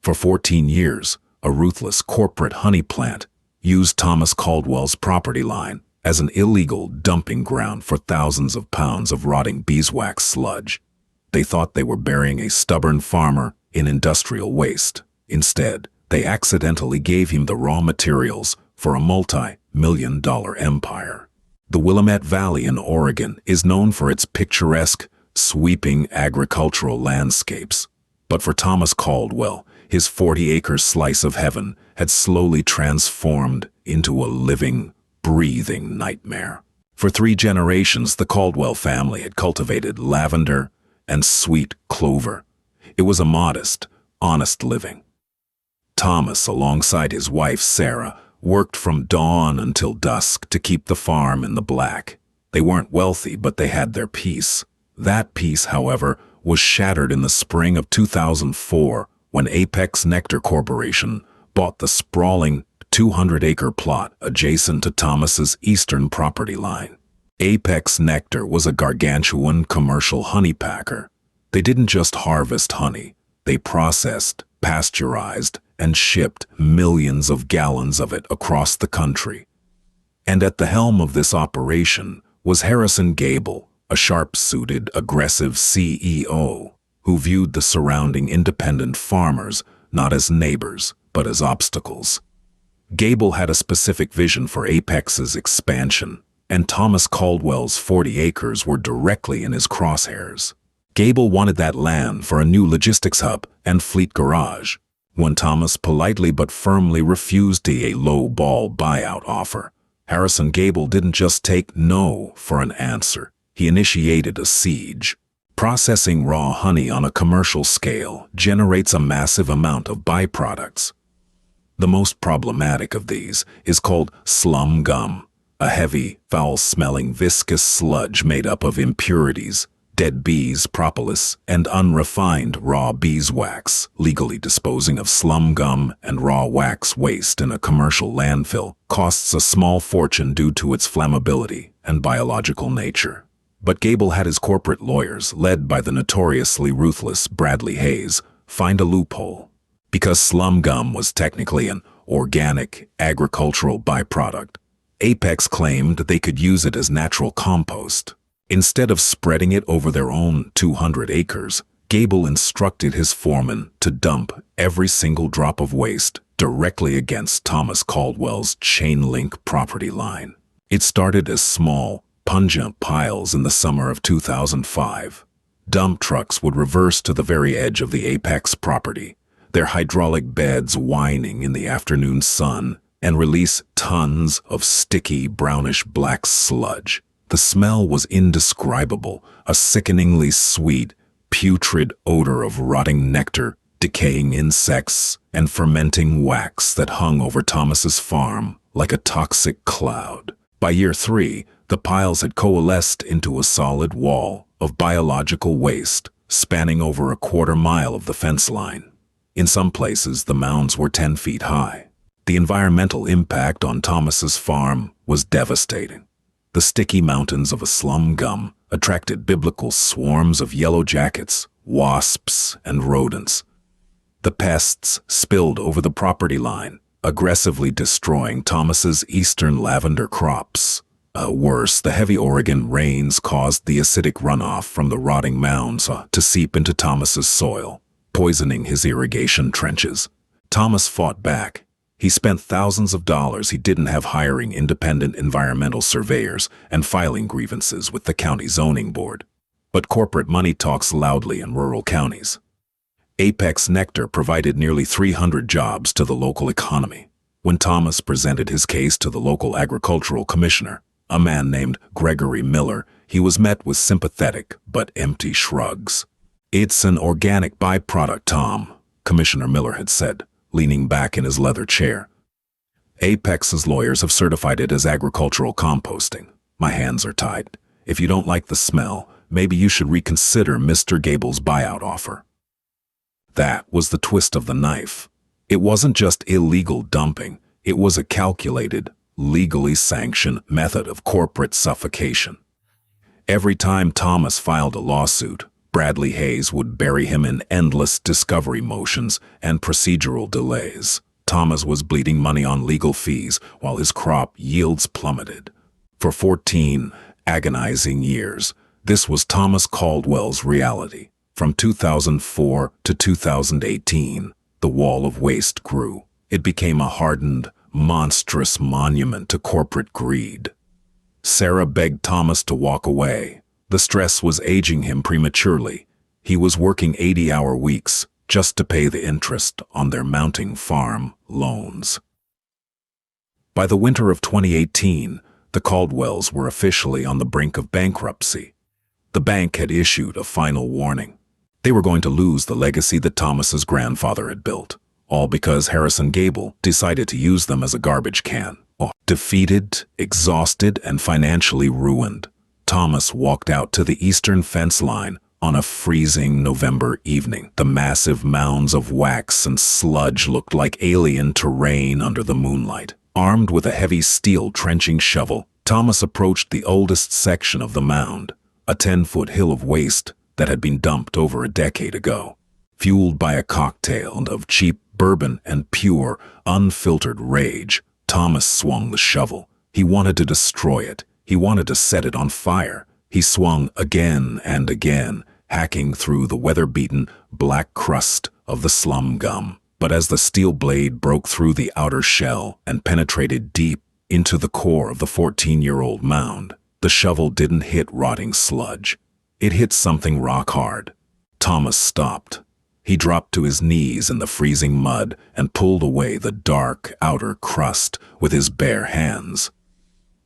For 14 years, a ruthless corporate honey plant used Thomas Caldwell's property line as an illegal dumping ground for thousands of pounds of rotting beeswax sludge. They thought they were burying a stubborn farmer in industrial waste. Instead, they accidentally gave him the raw materials for a multi-million-dollar empire. The Willamette Valley in Oregon is known for its picturesque, sweeping agricultural landscapes. But for Thomas Caldwell, his 40-acre slice of heaven had slowly transformed into a living, breathing nightmare. For 3 generations, the Caldwell family had cultivated lavender and sweet clover. It was a modest, honest living. Thomas, alongside his wife Sarah, worked from dawn until dusk to keep the farm in the black. They weren't wealthy, but they had their peace. That peace, however, was shattered in the spring of 2004 when Apex Nectar Corporation bought the sprawling 200-acre plot adjacent to Thomas's eastern property line. Apex Nectar was a gargantuan commercial honey packer. They didn't just harvest honey. They processed, pasteurized, and shipped millions of gallons of it across the country. And at the helm of this operation was Harrison Gable, a sharp-suited, aggressive CEO who viewed the surrounding independent farmers not as neighbors, but as obstacles. Gable had a specific vision for Apex's expansion, and Thomas Caldwell's 40 acres were directly in his crosshairs. Gable wanted that land for a new logistics hub and fleet garage. When Thomas politely but firmly refused a low-ball buyout offer, Harrison Gable didn't just take no for an answer. He initiated a siege. Processing raw honey on a commercial scale generates a massive amount of byproducts. The most problematic of these is called slum gum, a heavy, foul-smelling viscous sludge made up of impurities, dead bees, propolis, and unrefined raw beeswax. Legally disposing of slum gum and raw wax waste in a commercial landfill costs a small fortune due to its flammability and biological nature. But Gable had his corporate lawyers, led by the notoriously ruthless Bradley Hayes, find a loophole. Because slum gum was technically an organic, agricultural byproduct, Apex claimed they could use it as natural compost. Instead of spreading it over their own 200 acres, Gable instructed his foreman to dump every single drop of waste directly against Thomas Caldwell's chain-link property line. It started as small, pungent piles in the summer of 2005. Dump trucks would reverse to the very edge of the Apex property, their hydraulic beds whining in the afternoon sun, and release tons of sticky, brownish-black sludge. The smell was indescribable, a sickeningly sweet, putrid odor of rotting nectar, decaying insects, and fermenting wax that hung over Thomas's farm like a toxic cloud. By year 3, the piles had coalesced into a solid wall of biological waste, spanning over a quarter-mile of the fence line. In some places, the mounds were 10 feet high. The environmental impact on Thomas's farm was devastating. The sticky mountains of a slum gum attracted biblical swarms of yellow jackets, wasps, and rodents. The pests spilled over the property line, aggressively destroying Thomas's eastern lavender crops. Worse, the heavy Oregon rains caused the acidic runoff from the rotting mounds to seep into Thomas's soil, poisoning his irrigation trenches. Thomas fought back. He spent thousands of dollars he didn't have hiring independent environmental surveyors and filing grievances with the county zoning board. But corporate money talks loudly in rural counties. Apex Nectar provided nearly 300 jobs to the local economy. When Thomas presented his case to the local agricultural commissioner, a man named Gregory Miller, he was met with sympathetic but empty shrugs. "It's an organic byproduct, Tom," Commissioner Miller had said, leaning back in his leather chair. "Apex's lawyers have certified it as agricultural composting. My hands are tied. If you don't like the smell, maybe you should reconsider Mr. Gable's buyout offer." That was the twist of the knife. It wasn't just illegal dumping. It was a calculated, legally sanctioned method of corporate suffocation. Every time Thomas filed a lawsuit, Bradley Hayes would bury him in endless discovery motions and procedural delays. Thomas was bleeding money on legal fees while his crop yields plummeted. For 14 agonizing years, this was Thomas Caldwell's reality. From 2004 to 2018, the wall of waste grew. It became a hardened, monstrous monument to corporate greed. Sarah begged Thomas to walk away. The stress was aging him prematurely. He was working 80-hour weeks just to pay the interest on their mounting farm loans. By the winter of 2018, the Caldwells were officially on the brink of bankruptcy. The bank had issued a final warning. They were going to lose the legacy that Thomas's grandfather had built, all because Harrison Gable decided to use them as a garbage can. Defeated, exhausted, and financially ruined, Thomas walked out to the eastern fence line on a freezing November evening. The massive mounds of wax and sludge looked like alien terrain under the moonlight. Armed with a heavy steel trenching shovel, Thomas approached the oldest section of the mound, a 10-foot hill of waste that had been dumped over a decade ago. Fueled by a cocktail of cheap bourbon and pure, unfiltered rage, Thomas swung the shovel. He wanted to destroy it. He wanted to set it on fire. He swung again and again, hacking through the weather-beaten black crust of the slum gum. But as the steel blade broke through the outer shell and penetrated deep into the core of the 14-year-old mound, the shovel didn't hit rotting sludge. It hit something rock hard. Thomas stopped. He dropped to his knees in the freezing mud and pulled away the dark outer crust with his bare hands.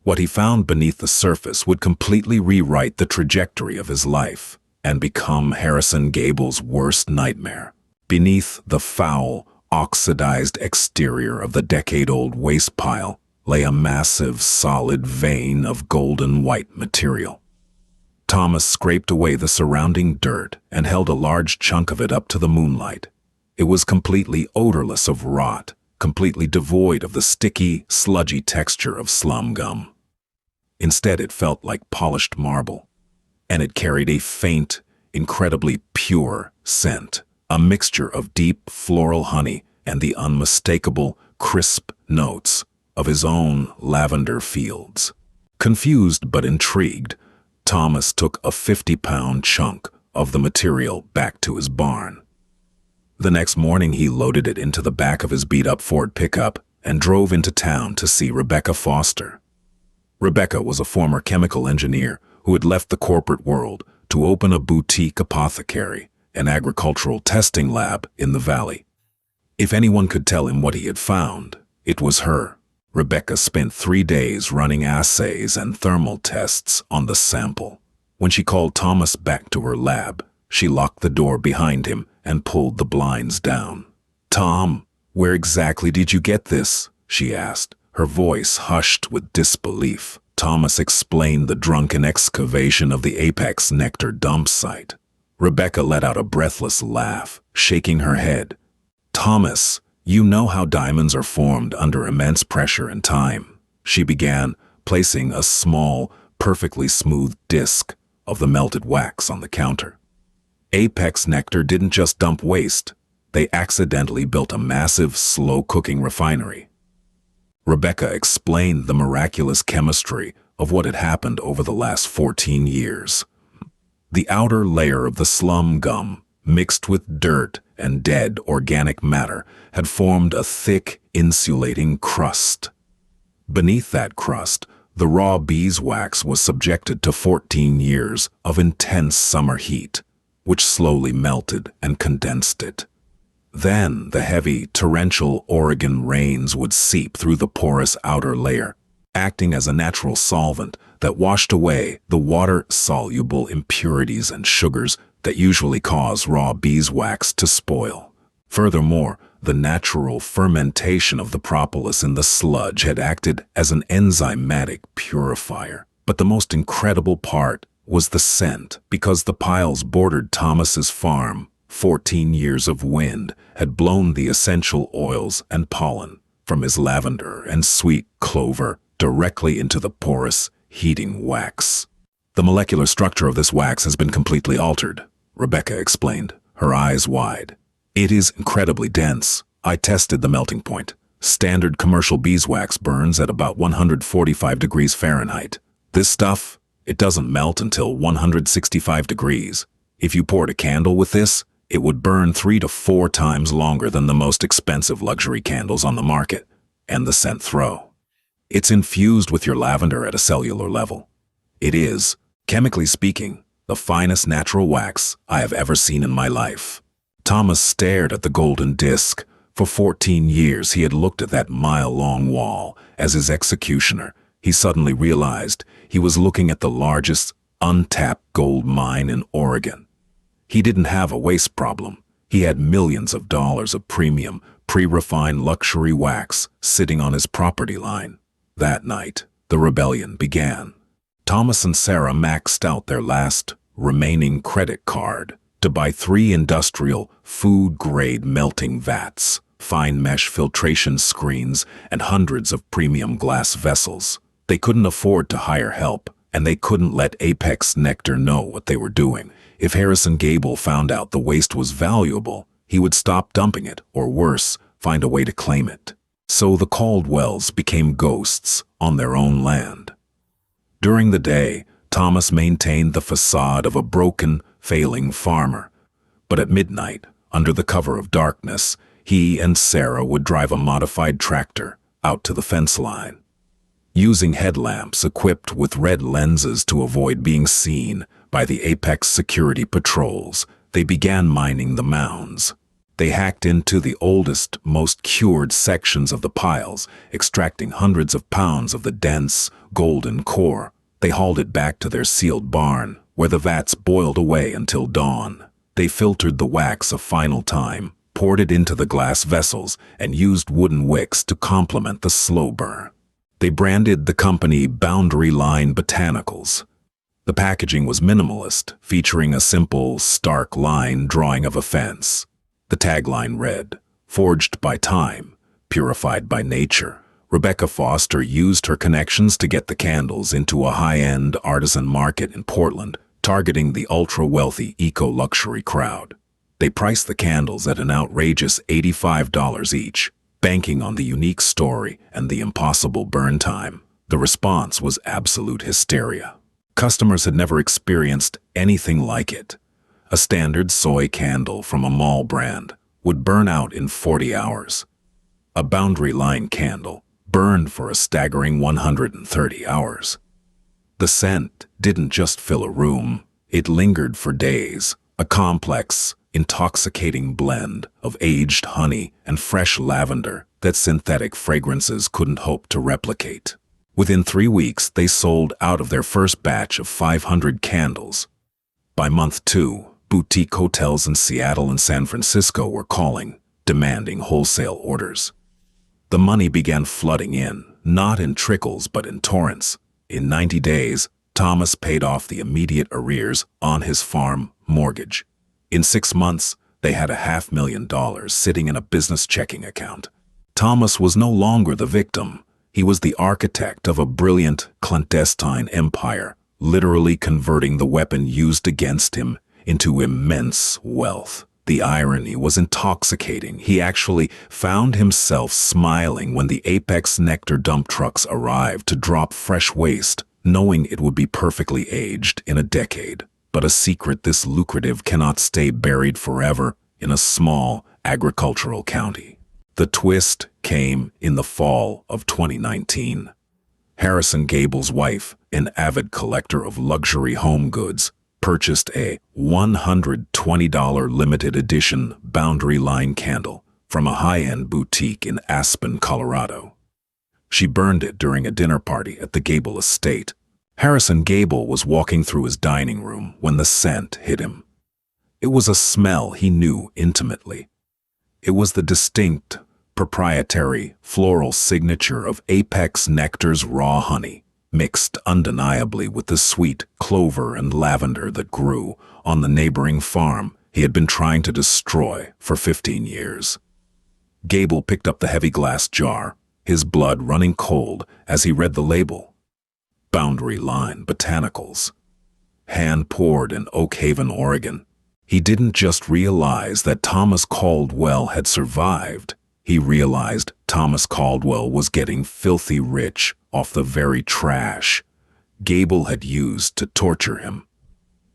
What he found beneath the surface would completely rewrite the trajectory of his life and become Harrison Gable's worst nightmare. Beneath the foul, oxidized exterior of the decade-old waste pile lay a massive, solid vein of golden white material. Thomas scraped away the surrounding dirt and held a large chunk of it up to the moonlight. It was completely odorless of rot, completely devoid of the sticky, sludgy texture of slum gum. Instead, it felt like polished marble, and it carried a faint, incredibly pure scent, a mixture of deep floral honey and the unmistakable, crisp notes of his own lavender fields. Confused but intrigued, Thomas took a 50-pound chunk of the material back to his barn. The next morning, he loaded it into the back of his beat-up Ford pickup and drove into town to see Rebecca Foster. Rebecca was a former chemical engineer who had left the corporate world to open a boutique apothecary, an agricultural testing lab in the valley. If anyone could tell him what he had found, it was her. Rebecca spent 3 days running assays and thermal tests on the sample. When she called Thomas back to her lab, she locked the door behind him and pulled the blinds down. "Tom, where exactly did you get this?" she asked, her voice hushed with disbelief. Thomas explained the drunken excavation of the Apex Nectar dump site. Rebecca let out a breathless laugh, shaking her head. "Thomas, you know how diamonds are formed under immense pressure and time," she began, placing a small, perfectly smooth disc of the melted wax on the counter. Apex Nectar didn't just dump waste. They accidentally built a massive, slow-cooking refinery. Rebecca explained the miraculous chemistry of what had happened over the last 14 years. The outer layer of the slum gum, mixed with dirt and dead organic matter, had formed a thick, insulating crust. Beneath that crust, the raw beeswax was subjected to 14 years of intense summer heat, which slowly melted and condensed it. Then the heavy, torrential Oregon rains would seep through the porous outer layer, acting as a natural solvent that washed away the water-soluble impurities and sugars that usually cause raw beeswax to spoil. Furthermore, the natural fermentation of the propolis in the sludge had acted as an enzymatic purifier. But the most incredible part was the scent, because the piles bordered Thomas's farm. 14 years of wind had blown the essential oils and pollen from his lavender and sweet clover directly into the porous, heating wax. "The molecular structure of this wax has been completely altered," Rebecca explained, her eyes wide. It is incredibly dense. I tested the melting point. Standard commercial beeswax burns at about 145 degrees Fahrenheit. This stuff, it doesn't melt until 165 degrees. If you poured a candle with this, it would burn 3 to 4 times longer than the most expensive luxury candles on the market. And the scent throw. It's infused with your lavender at a cellular level. It is, chemically speaking, the finest natural wax I have ever seen in my life. Thomas stared at the golden disc. For 14 years he had looked at that mile-long wall. As his executioner, he suddenly realized he was looking at the largest, untapped gold mine in Oregon. He didn't have a waste problem. He had millions of dollars of premium, pre-refined luxury wax sitting on his property line. That night, the rebellion began. Thomas and Sarah maxed out their last remaining credit card to buy 3 industrial, food-grade melting vats, fine mesh filtration screens, and hundreds of premium glass vessels. They couldn't afford to hire help, and they couldn't let Apex Nectar know what they were doing. If Harrison Gable found out the waste was valuable, he would stop dumping it, or worse, find a way to claim it. So the Caldwells became ghosts on their own land. During the day, Thomas maintained the facade of a broken, failing farmer. But at midnight, under the cover of darkness, he and Sarah would drive a modified tractor out to the fence line. Using headlamps equipped with red lenses to avoid being seen by the Apex security patrols, they began mining the mounds. They hacked into the oldest, most cured sections of the piles, extracting hundreds of pounds of the dense, golden core. They hauled it back to their sealed barn, where the vats boiled away until dawn. They filtered the wax a final time, poured it into the glass vessels, and used wooden wicks to complement the slow burn. They branded the company Boundary Line Botanicals. The packaging was minimalist, featuring a simple, stark line drawing of a fence. The tagline read, "Forged by time, purified by nature." Rebecca Foster used her connections to get the candles into a high-end artisan market in Portland, targeting the ultra-wealthy eco-luxury crowd. They priced the candles at an outrageous $85 each, banking on the unique story and the impossible burn time. The response was absolute hysteria. Customers had never experienced anything like it. A standard soy candle from a mall brand would burn out in 40 hours. A Boundary Line candle burned for a staggering 130 hours. The scent didn't just fill a room, it lingered for days, a complex, intoxicating blend of aged honey and fresh lavender that synthetic fragrances couldn't hope to replicate. Within 3 weeks, they sold out of their first batch of 500 candles. By month 2, boutique hotels in Seattle and San Francisco were calling, demanding wholesale orders. The money began flooding in, not in trickles but in torrents. In 90 days, Thomas paid off the immediate arrears on his farm mortgage. In 6 months, they had $500,000 sitting in a business checking account. Thomas was no longer the victim. He was the architect of a brilliant, clandestine empire, literally converting the weapon used against him into immense wealth. The irony was intoxicating. He actually found himself smiling when the Apex Nectar dump trucks arrived to drop fresh waste, knowing it would be perfectly aged in a decade. But a secret this lucrative cannot stay buried forever in a small agricultural county. The twist came in the fall of 2019. Harrison Gable's wife, an avid collector of luxury home goods, purchased a $120 limited edition Boundary Line candle from a high-end boutique in Aspen, Colorado. She burned it during a dinner party at the Gable estate. Harrison Gable was walking through his dining room when the scent hit him. It was a smell he knew intimately. It was the distinct, proprietary, floral signature of Apex Nectar's raw honey, mixed undeniably with the sweet clover and lavender that grew on the neighboring farm he had been trying to destroy for 15 years. Gable picked up the heavy glass jar, his blood running cold as he read the label. Boundary Line Botanicals. Hand-poured in Oak Haven, Oregon. He didn't just realize that Thomas Caldwell had survived. He realized Thomas Caldwell was getting filthy rich off the very trash Gable had used to torture him.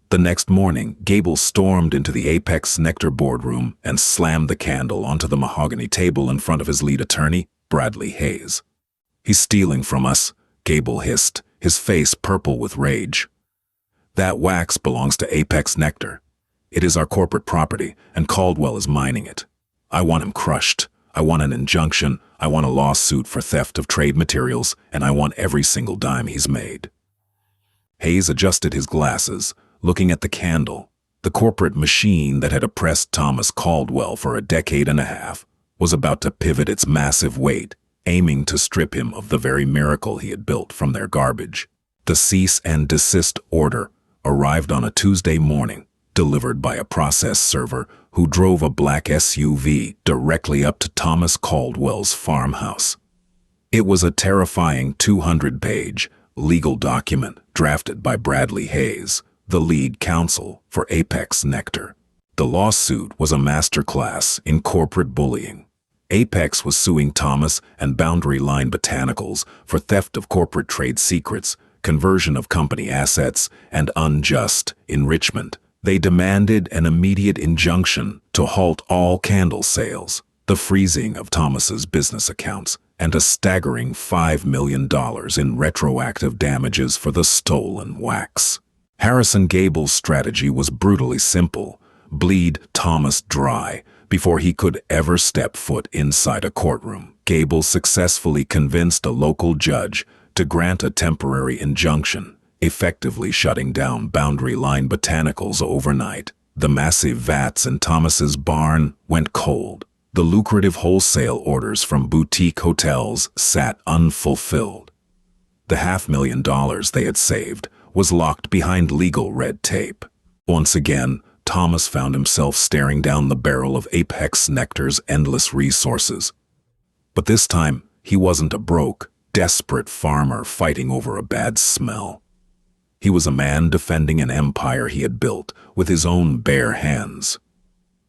The next morning, Gable stormed into the Apex Nectar boardroom and slammed the candle onto the mahogany table in front of his lead attorney, Bradley Hayes. "He's stealing from us," Gable hissed, his face purple with rage. "That wax belongs to Apex Nectar. It is our corporate property, and Caldwell is mining it. I want him crushed. I want an injunction. I want a lawsuit for theft of trade materials, and I want every single dime he's made." Hayes adjusted his glasses, looking at the candle. The corporate machine that had oppressed Thomas Caldwell for a decade and a half was about to pivot its massive weight, aiming to strip him of the very miracle he had built from their garbage. The cease and desist order arrived on a Tuesday morning, delivered by a process server who drove a black SUV directly up to Thomas Caldwell's farmhouse. It was a terrifying 200-page legal document drafted by Bradley Hayes, the lead counsel for Apex Nectar. The lawsuit was a masterclass in corporate bullying. Apex was suing Thomas and Boundary Line Botanicals for theft of corporate trade secrets, conversion of company assets, and unjust enrichment. They demanded an immediate injunction to halt all candle sales, the freezing of Thomas's business accounts, and a staggering $5 million in retroactive damages for the stolen wax. Harrison Gable's strategy was brutally simple: bleed Thomas dry before he could ever step foot inside a courtroom. Gable successfully convinced a local judge to grant a temporary injunction, effectively shutting down Boundary Line Botanicals overnight. The massive vats in Thomas's barn went cold. The lucrative wholesale orders from boutique hotels sat unfulfilled. The $500,000 they had saved was locked behind legal red tape. Once again, Thomas found himself staring down the barrel of Apex Nectar's endless resources. But this time, he wasn't a broke, desperate farmer fighting over a bad smell. He was a man defending an empire he had built with his own bare hands.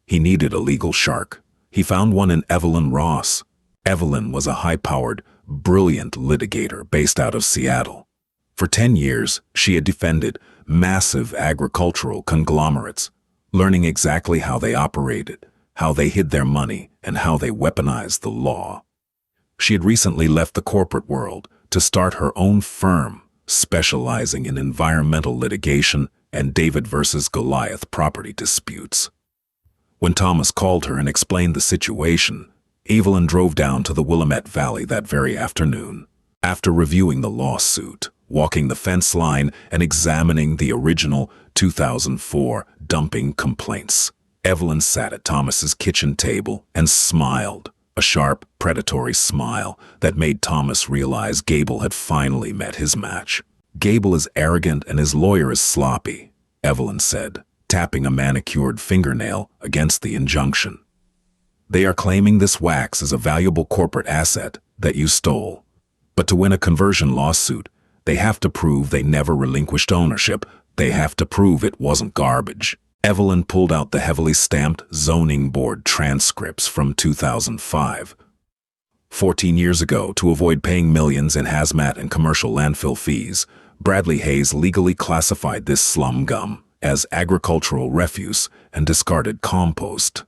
He needed a legal shark. He found one in Evelyn Ross. Evelyn was a high-powered, brilliant litigator based out of Seattle. For 10 years, she had defended massive agricultural conglomerates, learning exactly how they operated, how they hid their money, and how they weaponized the law. She had recently left the corporate world to start her own firm, specializing in environmental litigation and David versus Goliath property disputes. When Thomas called her and explained the situation, Evelyn drove down to the Willamette Valley that very afternoon. After reviewing the lawsuit, walking the fence line, and examining the original 2004 dumping complaints, Evelyn sat at Thomas's kitchen table and smiled, a sharp, predatory smile that made Thomas realize Gable had finally met his match. "Gable is arrogant and his lawyer is sloppy," Evelyn said, tapping a manicured fingernail against the injunction. "They are claiming this wax is a valuable corporate asset that you stole. But to win a conversion lawsuit, they have to prove they never relinquished ownership. They have to prove it wasn't garbage." Evelyn pulled out the heavily stamped zoning board transcripts from 2005. 14 years ago, to avoid paying millions in hazmat and commercial landfill fees, Bradley Hayes legally classified this slum gum as agricultural refuse and discarded compost.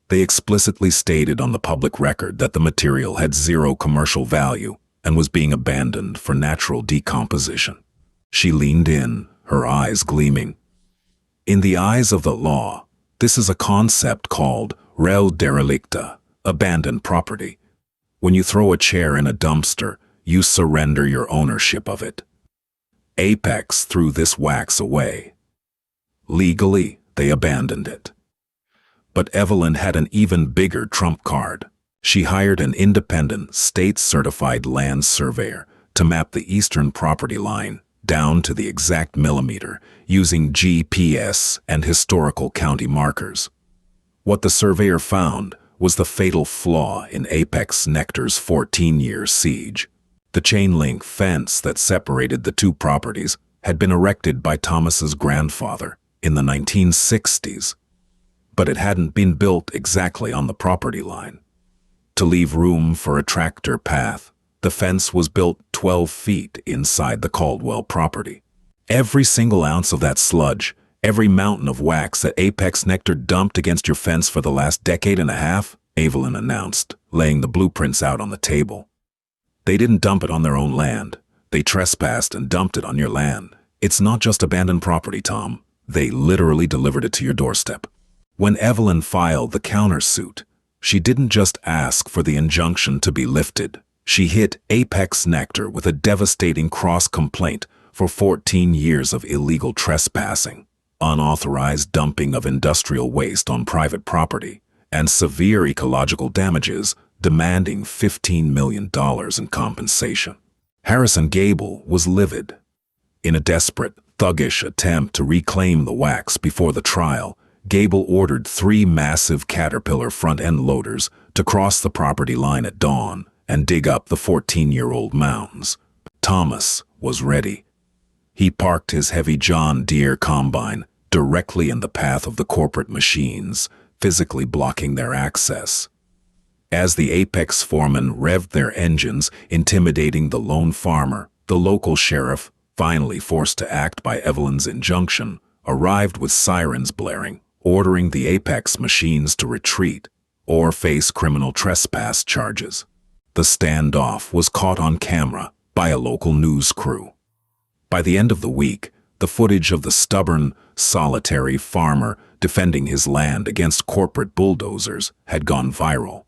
They explicitly stated on the public record that the material had zero commercial value and was being abandoned for natural decomposition. She leaned in, her eyes gleaming. "In the eyes of the law, this is a concept called rel derelicta, abandoned property. When you throw a chair in a dumpster, you surrender your ownership of it. Apex threw this wax away. Legally, they abandoned it." But Evelyn had an even bigger trump card. She hired an independent, state-certified land surveyor to map the eastern property line down to the exact millimeter using GPS and historical county markers. What the surveyor found was the fatal flaw in Apex Nectar's 14-year siege. The chain-link fence that separated the two properties had been erected by Thomas's grandfather in the 1960s. but it hadn't been built exactly on the property line. To leave room for a tractor path, the fence was built 12 feet inside the Caldwell property. Every single ounce of that sludge, every mountain of wax that Apex Nectar dumped against your fence for the last decade and a half, Evelyn announced, laying the blueprints out on the table. They didn't dump it on their own land. They trespassed and dumped it on your land. It's not just abandoned property, Tom. They literally delivered it to your doorstep. When Evelyn filed the countersuit, she didn't just ask for the injunction to be lifted. She hit Apex Nectar with a devastating cross-complaint for 14 years of illegal trespassing, unauthorized dumping of industrial waste on private property, and severe ecological damages, demanding $15 million in compensation. Harrison Gable was livid. In a desperate, thuggish attempt to reclaim the wax before the trial, Gable ordered 3 massive Caterpillar front-end loaders to cross the property line at dawn and dig up the 14-year-old mounds. Thomas was ready. He parked his heavy John Deere combine directly in the path of the corporate machines, physically blocking their access. As the Apex foremen revved their engines, intimidating the lone farmer, the local sheriff, finally forced to act by Evelyn's injunction, arrived with sirens blaring, ordering the Apex machines to retreat or face criminal trespass charges. The standoff was caught on camera by a local news crew. By the end of the week, the footage of the stubborn, solitary farmer defending his land against corporate bulldozers had gone viral.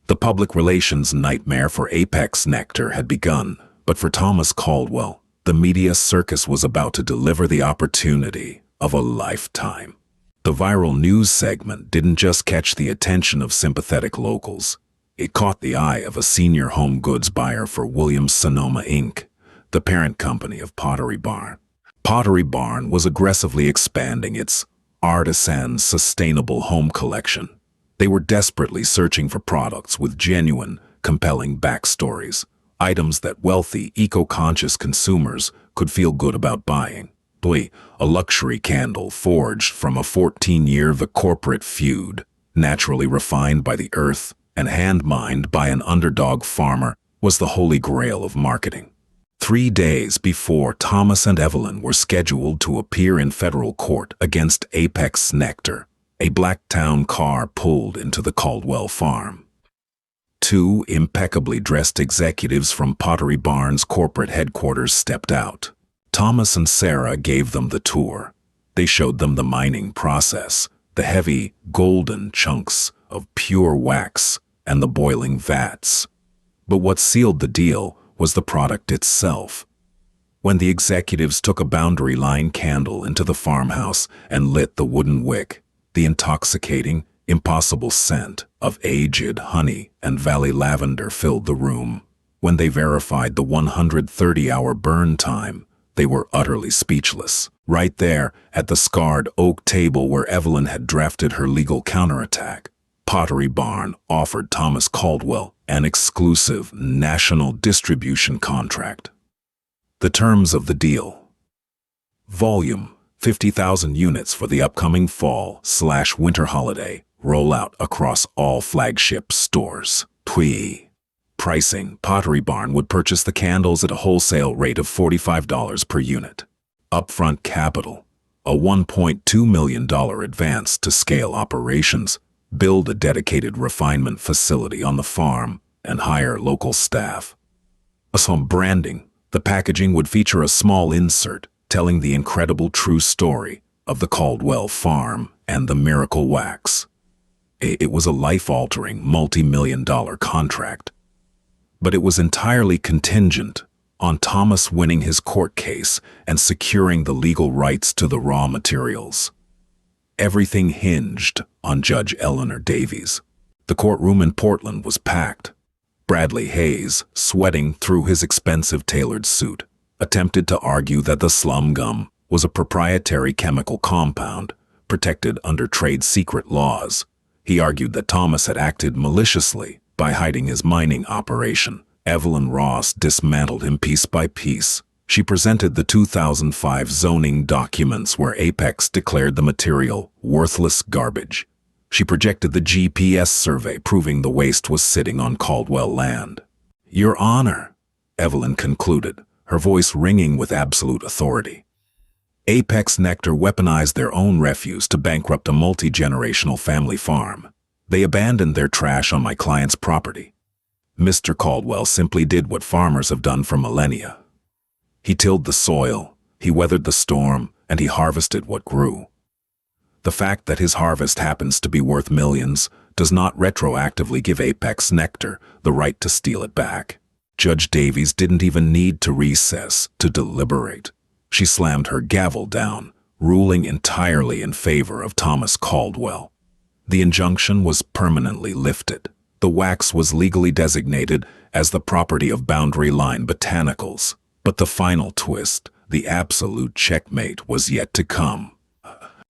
The public relations nightmare for Apex Nectar had begun, but for Thomas Caldwell, the media circus was about to deliver the opportunity of a lifetime. The viral news segment didn't just catch the attention of sympathetic locals. It caught the eye of a senior home goods buyer for Williams-Sonoma Inc., the parent company of Pottery Barn. Pottery Barn was aggressively expanding its artisan sustainable home collection. They were desperately searching for products with genuine, compelling backstories, items that wealthy, eco-conscious consumers could feel good about buying. A luxury candle forged from a 14-year corporate feud, naturally refined by the earth and hand-mined by an underdog farmer, was the holy grail of marketing. 3 days before Thomas and Evelyn were scheduled to appear in federal court against Apex Nectar, a black town car pulled into the Caldwell farm. 2 impeccably dressed executives from Pottery Barn's corporate headquarters stepped out. Thomas and Sarah gave them the tour. They showed them the mining process, the heavy, golden chunks of pure wax, and the boiling vats. But what sealed the deal was the product itself. When the executives took a boundary line candle into the farmhouse and lit the wooden wick, the intoxicating, impossible scent of aged honey and valley lavender filled the room. When they verified the 130-hour burn time, they were utterly speechless. Right there, at the scarred oak table where Evelyn had drafted her legal counterattack, Pottery Barn offered Thomas Caldwell an exclusive national distribution contract. The terms of the deal: volume, 50,000 units for the upcoming fall/winter holiday, rollout across all flagship stores. Pricing: Pottery Barn would purchase the candles at a wholesale rate of $45 per unit. Upfront capital: a $1.2 million advance to scale operations, build a dedicated refinement facility on the farm, and hire local staff. Some branding: the packaging would feature a small insert telling the incredible true story of the Caldwell farm and the miracle wax. It was a life-altering, multi-million-dollar contract. But it was entirely contingent on Thomas winning his court case and securing the legal rights to the raw materials. Everything hinged on Judge Eleanor Davies. The courtroom in Portland was packed. Bradley Hayes, sweating through his expensive tailored suit, attempted to argue that the slum gum was a proprietary chemical compound protected under trade secret laws. He argued that Thomas had acted maliciously by hiding his mining operation. Evelyn Ross dismantled him piece by piece, She presented the 2005 zoning documents where Apex declared the material worthless garbage. She projected the GPS survey proving the waste was sitting on Caldwell land. "Your Honor," Evelyn concluded, her voice ringing with absolute authority. Apex Nectar weaponized their own refuse to bankrupt a multi-generational family farm. They abandoned their trash on my client's property. Mr. Caldwell simply did what farmers have done for millennia. He tilled the soil, he weathered the storm, and he harvested what grew. The fact that his harvest happens to be worth millions does not retroactively give Apex Nectar the right to steal it back. Judge Davies didn't even need to recess to deliberate. She slammed her gavel down, ruling entirely in favor of Thomas Caldwell. The injunction was permanently lifted. The wax was legally designated as the property of Boundary Line Botanicals. But the final twist, the absolute checkmate, was yet to come.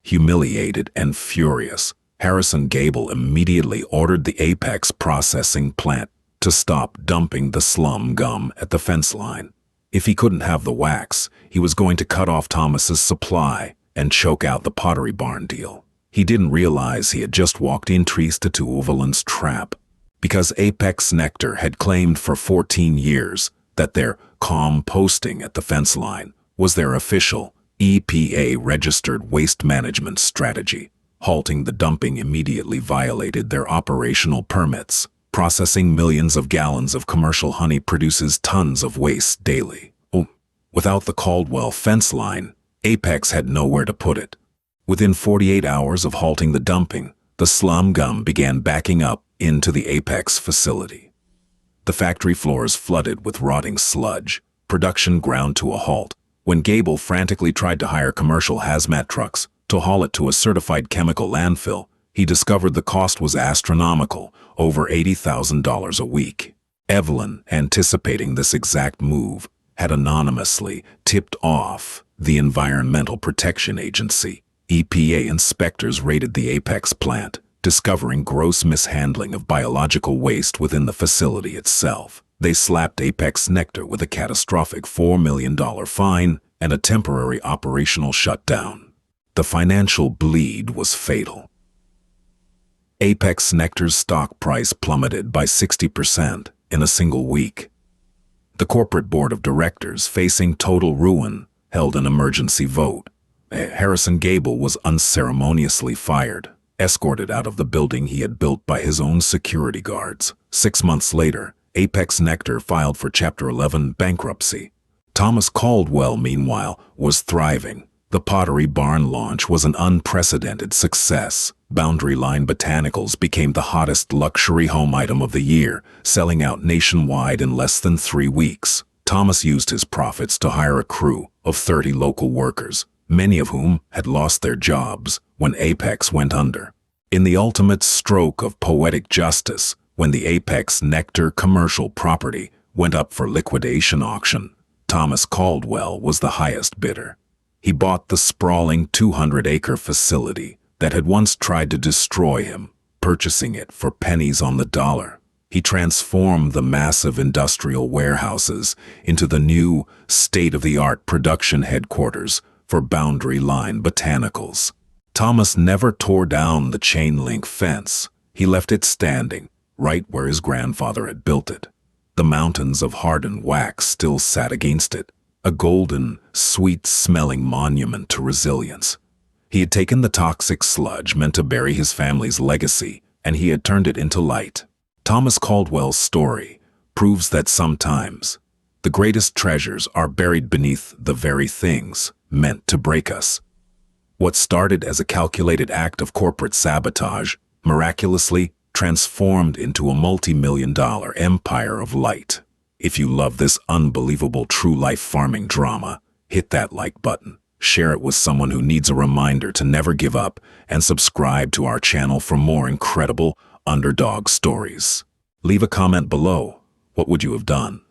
Humiliated and furious, Harrison Gable immediately ordered the Apex processing plant to stop dumping the slum gum at the fence line. If he couldn't have the wax, he was going to cut off Thomas's supply and choke out the Pottery barn deal. He didn't realize he had just walked in to Overland's trap, because Apex Nectar had claimed for 14 years that their composting at the fence line was their official EPA-registered waste management strategy. Halting the dumping immediately violated their operational permits. Processing millions of gallons of commercial honey produces tons of waste daily. Without the Caldwell fence line, Apex had nowhere to put it. Within 48 hours of halting the dumping, the slum gum began backing up into the Apex facility. The factory floors flooded with rotting sludge. Production ground to a halt. When Gable frantically tried to hire commercial hazmat trucks to haul it to a certified chemical landfill, he discovered the cost was astronomical, over $80,000 a week. Evelyn, anticipating this exact move, had anonymously tipped off the Environmental Protection Agency. EPA inspectors raided the Apex plant, discovering gross mishandling of biological waste within the facility itself. They slapped Apex Nectar with a catastrophic $4 million fine and a temporary operational shutdown. The financial bleed was fatal. Apex Nectar's stock price plummeted by 60% in a single week. The corporate board of directors, facing total ruin, held an emergency vote. Harrison Gable was unceremoniously fired, escorted out of the building he had built by his own security guards. 6 months later, Apex Nectar filed for Chapter 11 bankruptcy. Thomas Caldwell, meanwhile, was thriving. The Pottery barn launch was an unprecedented success. Boundary Line Botanicals became the hottest luxury home item of the year, selling out nationwide in less than 3 weeks. Thomas used his profits to hire a crew of 30 local workers, many of whom had lost their jobs when Apex went under. In the ultimate stroke of poetic justice, when the Apex Nectar commercial property went up for liquidation auction, Thomas Caldwell was the highest bidder. He bought the sprawling 200-acre facility that had once tried to destroy him, purchasing it for pennies on the dollar. He transformed the massive industrial warehouses into the new, state-of-the-art production headquarters for Boundary Line Botanicals. Thomas never tore down the chain-link fence. He left it standing, right where his grandfather had built it. The mountains of hardened wax still sat against it, a golden, sweet-smelling monument to resilience. He had taken the toxic sludge meant to bury his family's legacy, and he had turned it into light. Thomas Caldwell's story proves that sometimes the greatest treasures are buried beneath the very things meant to break us. What started as a calculated act of corporate sabotage miraculously transformed into a multi-million-dollar empire of light. If you love this unbelievable true-life farming drama, hit that like button, share it with someone who needs a reminder to never give up, and subscribe to our channel for more incredible underdog stories. Leave a comment below. What would you have done?